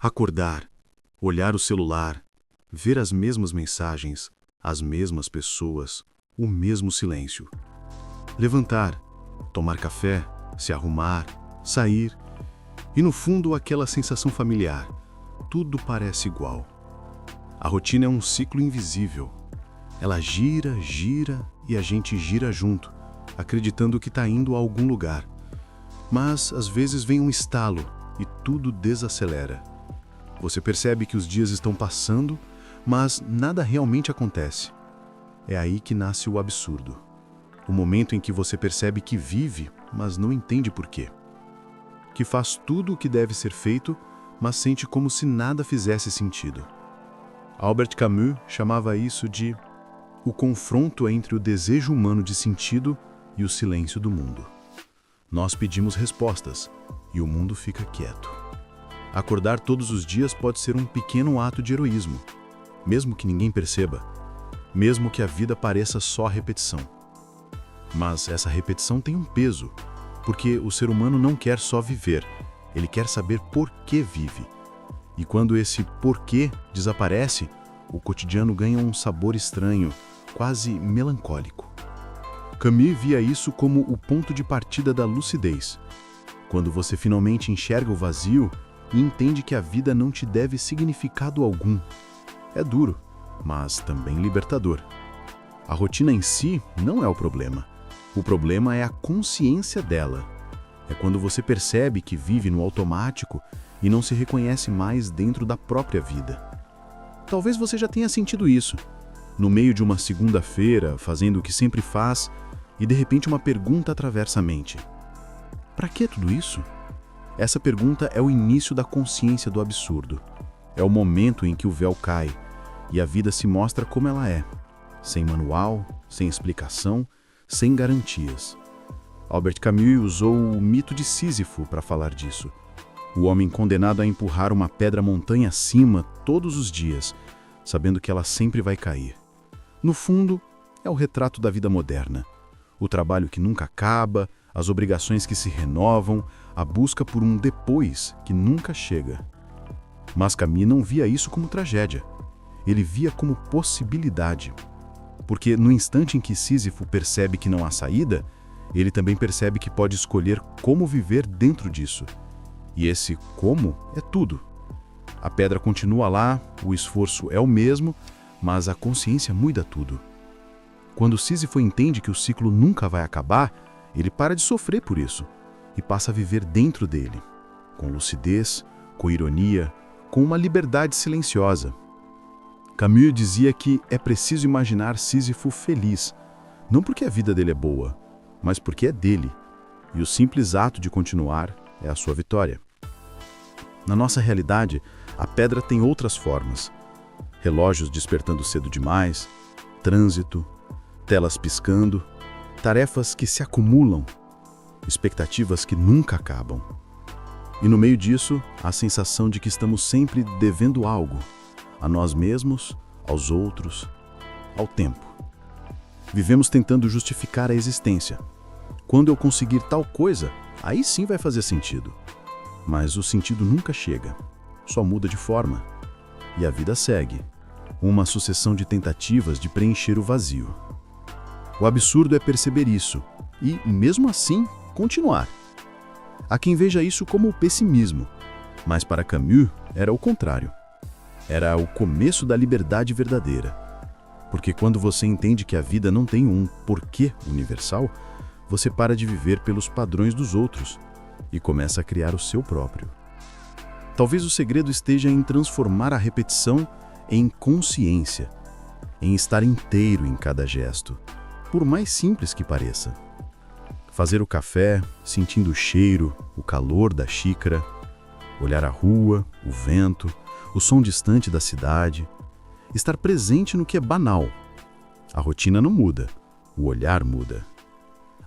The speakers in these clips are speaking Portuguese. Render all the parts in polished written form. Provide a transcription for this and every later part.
Acordar, olhar o celular, ver as mesmas mensagens, as mesmas pessoas, o mesmo silêncio. Levantar, tomar café, se arrumar, sair. E no fundo aquela sensação familiar. Tudo parece igual. A rotina é um ciclo invisível. Ela gira, gira e a gente gira junto, acreditando que está indo a algum lugar. Mas às vezes vem um estalo e tudo desacelera. Você percebe que os dias estão passando, mas nada realmente acontece. É aí que nasce o absurdo. O momento em que você percebe que vive, mas não entende por quê. Que faz tudo o que deve ser feito, mas sente como se nada fizesse sentido. Albert Camus chamava isso de o confronto entre o desejo humano de sentido e o silêncio do mundo. Nós pedimos respostas e o mundo fica quieto. Acordar todos os dias pode ser um pequeno ato de heroísmo, mesmo que ninguém perceba, mesmo que a vida pareça só repetição. Mas essa repetição tem um peso, porque o ser humano não quer só viver, ele quer saber por que vive. E quando esse porquê desaparece, o cotidiano ganha um sabor estranho, quase melancólico. Camus via isso como o ponto de partida da lucidez. Quando você finalmente enxerga o vazio e entende que a vida não te deve significado algum. É duro, mas também libertador. A rotina em si não é o problema. O problema é a consciência dela. É quando você percebe que vive no automático e não se reconhece mais dentro da própria vida. Talvez você já tenha sentido isso. No meio de uma segunda-feira, fazendo o que sempre faz, e de repente uma pergunta atravessa a mente. Para que tudo isso? Essa pergunta é o início da consciência do absurdo. É o momento em que o véu cai e a vida se mostra como ela é, sem manual, sem explicação, sem garantias. Albert Camus usou o mito de Sísifo para falar disso. O homem condenado a empurrar uma pedra montanha acima todos os dias, sabendo que ela sempre vai cair. No fundo, é o retrato da vida moderna. O trabalho que nunca acaba, as obrigações que se renovam, a busca por um depois que nunca chega. Mas Camus não via isso como tragédia. Ele via como possibilidade. Porque no instante em que Sísifo percebe que não há saída, ele também percebe que pode escolher como viver dentro disso. E esse como é tudo. A pedra continua lá, o esforço é o mesmo, mas a consciência muda tudo. Quando Sísifo entende que o ciclo nunca vai acabar, ele para de sofrer por isso e passa a viver dentro dele, com lucidez, com ironia, com uma liberdade silenciosa. Camus dizia que é preciso imaginar Sísifo feliz, não porque a vida dele é boa, mas porque é dele, e o simples ato de continuar é a sua vitória. Na nossa realidade, a pedra tem outras formas. Relógios despertando cedo demais, trânsito, telas piscando, tarefas que se acumulam, expectativas que nunca acabam. E no meio disso, a sensação de que estamos sempre devendo algo, a nós mesmos, aos outros, ao tempo. Vivemos tentando justificar a existência. Quando eu conseguir tal coisa, aí sim vai fazer sentido. Mas o sentido nunca chega, só muda de forma. E a vida segue, uma sucessão de tentativas de preencher o vazio. O absurdo é perceber isso e, mesmo assim, continuar. Há quem veja isso como pessimismo, mas para Camus era o contrário. Era o começo da liberdade verdadeira. Porque quando você entende que a vida não tem um porquê universal, você para de viver pelos padrões dos outros e começa a criar o seu próprio. Talvez o segredo esteja em transformar a repetição em consciência, em estar inteiro em cada gesto, por mais simples que pareça. Fazer o café, sentindo o cheiro, o calor da xícara, olhar a rua, o vento, o som distante da cidade, estar presente no que é banal. A rotina não muda, o olhar muda.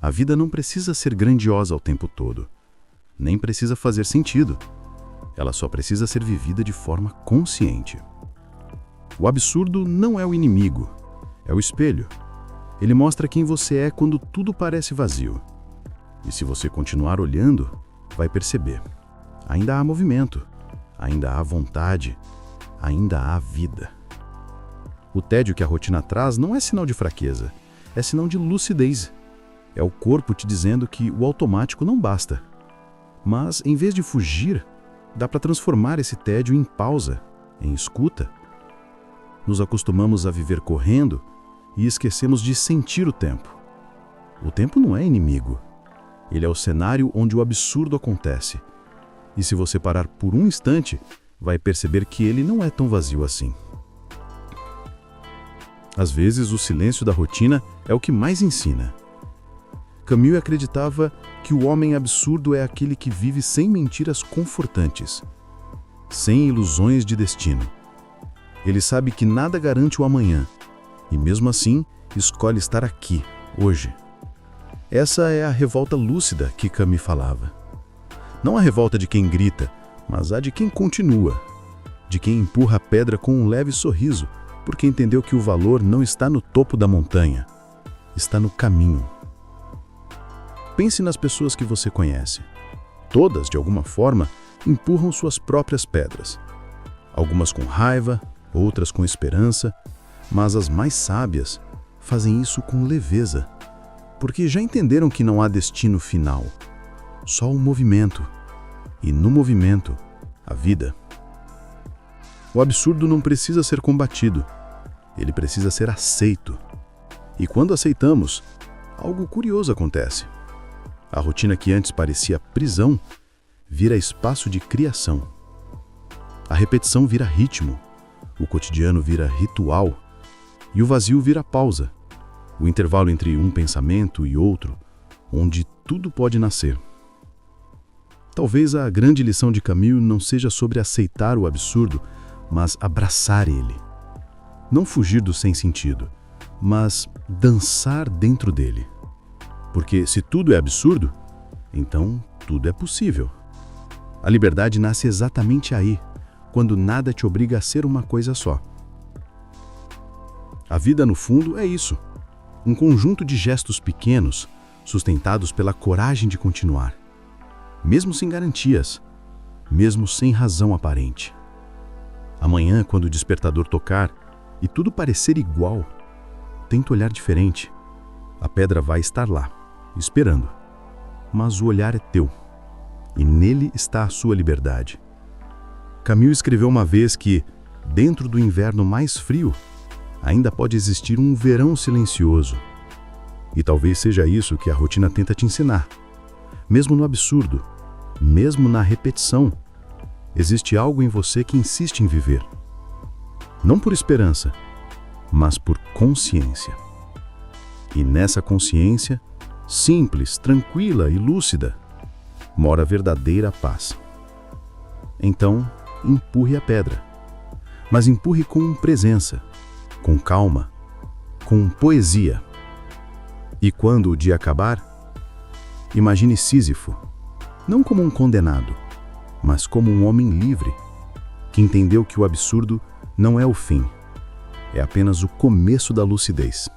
A vida não precisa ser grandiosa o tempo todo, nem precisa fazer sentido. Ela só precisa ser vivida de forma consciente. O absurdo não é o inimigo, é o espelho. Ele mostra quem você é quando tudo parece vazio. E se você continuar olhando, vai perceber. Ainda há movimento, ainda há vontade, ainda há vida. O tédio que a rotina traz não é sinal de fraqueza, é sinal de lucidez. É o corpo te dizendo que o automático não basta. Mas, em vez de fugir, dá para transformar esse tédio em pausa, em escuta. Nos acostumamos a viver correndo e esquecemos de sentir o tempo. O tempo não é inimigo. Ele é o cenário onde o absurdo acontece. E se você parar por um instante, vai perceber que ele não é tão vazio assim. Às vezes, o silêncio da rotina é o que mais ensina. Camus acreditava que o homem absurdo é aquele que vive sem mentiras confortantes, sem ilusões de destino. Ele sabe que nada garante o amanhã, e mesmo assim, escolhe estar aqui, hoje. Essa é a revolta lúcida que Camus falava. Não a revolta de quem grita, mas a de quem continua, de quem empurra a pedra com um leve sorriso, porque entendeu que o valor não está no topo da montanha, está no caminho. Pense nas pessoas que você conhece. Todas, de alguma forma, empurram suas próprias pedras. Algumas com raiva, outras com esperança, mas as mais sábias fazem isso com leveza, porque já entenderam que não há destino final, só o movimento, e no movimento, a vida. O absurdo não precisa ser combatido, ele precisa ser aceito. E quando aceitamos, algo curioso acontece. A rotina que antes parecia prisão, vira espaço de criação. A repetição vira ritmo, o cotidiano vira ritual, e o vazio vira pausa, o intervalo entre um pensamento e outro, onde tudo pode nascer. Talvez a grande lição de Camus não seja sobre aceitar o absurdo, mas abraçar ele. Não fugir do sem sentido, mas dançar dentro dele. Porque se tudo é absurdo, então tudo é possível. A liberdade nasce exatamente aí, quando nada te obriga a ser uma coisa só. A vida, no fundo, é isso. Um conjunto de gestos pequenos, sustentados pela coragem de continuar. Mesmo sem garantias, mesmo sem razão aparente. Amanhã, quando o despertador tocar e tudo parecer igual, tenta olhar diferente. A pedra vai estar lá, esperando. Mas o olhar é teu, e nele está a sua liberdade. Camus escreveu uma vez que, dentro do inverno mais frio, ainda pode existir um verão silencioso. E talvez seja isso que a rotina tenta te ensinar. Mesmo no absurdo, mesmo na repetição, existe algo em você que insiste em viver. Não por esperança, mas por consciência. E nessa consciência, simples, tranquila e lúcida, mora a verdadeira paz. Então, empurre a pedra, mas empurre com presença, com calma, com poesia. E quando o dia acabar, imagine Sísifo, não como um condenado, mas como um homem livre, que entendeu que o absurdo não é o fim, é apenas o começo da lucidez.